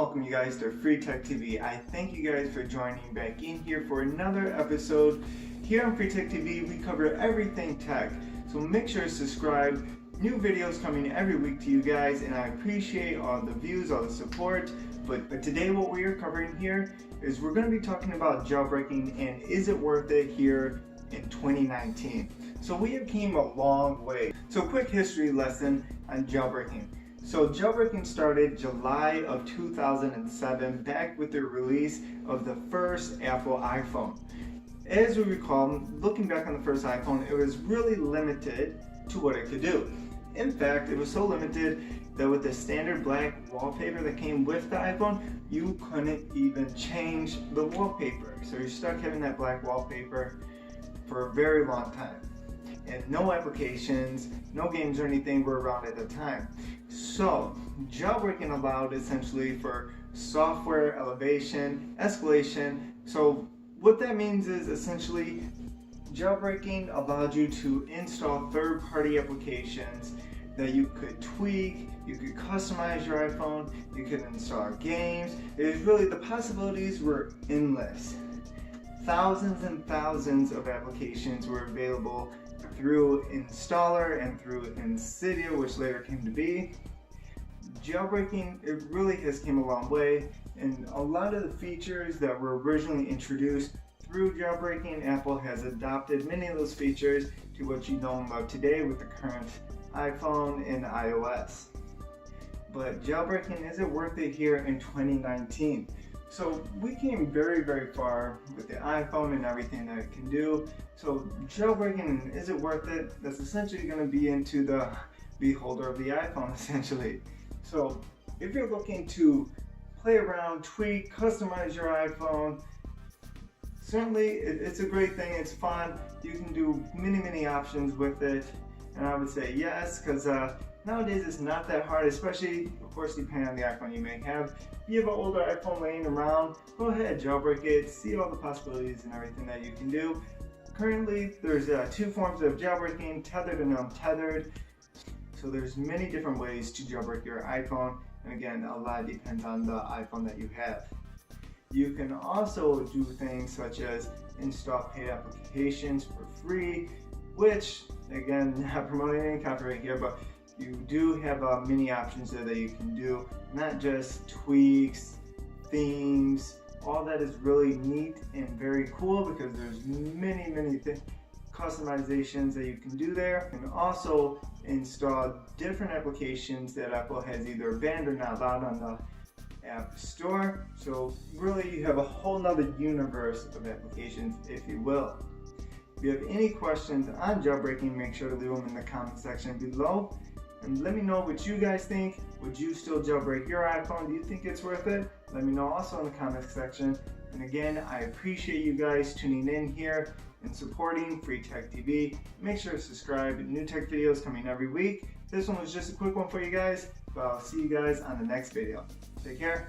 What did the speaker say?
welcome you guys to FreeTechTV. I thank you guys for joining back in here for another episode. Here on FreeTechTV, we cover everything tech, so make sure to subscribe. New videos coming every week to you guys, and I appreciate all the views, all the support. But today what we are covering here is we're going to be talking about jailbreaking and is it worth it here in 2019. So we have came a long way. So quick history lesson on jailbreaking. So jailbreaking started July of 2007, back with the release of the first Apple iPhone. As we recall, looking back on the first iPhone, it was really limited to what it could do. In fact, it was so limited that with the standard black wallpaper that came with the iPhone, you couldn't even change the wallpaper. So you're stuck having that black wallpaper for a very long time. And no applications, no games or anything were around at the time. So jailbreaking allowed essentially for software elevation, escalation. So what that means is essentially jailbreaking allowed you to install third-party applications that you could tweak, you could customize your iPhone, you could install games. It was really, the possibilities were endless. Thousands and thousands of applications were available through installer and through Cydia, which later came to be. Jailbreaking, it really has came a long way, and a lot of the features that were originally introduced through jailbreaking, Apple has adopted many of those features to what you know and love today with the current iPhone and iOS. But jailbreaking, is it worth it here in 2019? So we came very, very far with the iPhone and everything that it can do. So jailbreaking, is it worth it? That's essentially going to be into the beholder of the iPhone, essentially. So if you're looking to play around, tweak, customize your iPhone, certainly it's a great thing, it's fun. You can do many options with it. And I would say yes, because nowadays it's not that hard, especially, of course, depending on the iPhone you may have. If you have an older iPhone laying around, go ahead, jailbreak it, see all the possibilities and everything that you can do. Currently, there's two forms of jailbreaking, tethered and untethered. So there's many different ways to jailbreak your iPhone, and again, a lot depends on the iPhone that you have. You can also do things such as install paid applications for free, which, again, not promoting any copyright here, but you do have many options there that you can do, not just tweaks, themes. All that is really neat and very cool because there's many customizations that you can do there. And also install different applications that Apple has either banned or not allowed on the App Store. So really you have a whole nother universe of applications, if you will. If you have any questions on jailbreaking, make sure to leave them in the comment section below. And let me know what you guys think. Would you still jailbreak your iPhone? Do you think it's worth it? Let me know also in the comment section. And again, I appreciate you guys tuning in here and supporting FreeTechTV. Make sure to subscribe. New tech videos coming every week. This one was just a quick one for you guys, but I'll see you guys on the next video. Take care.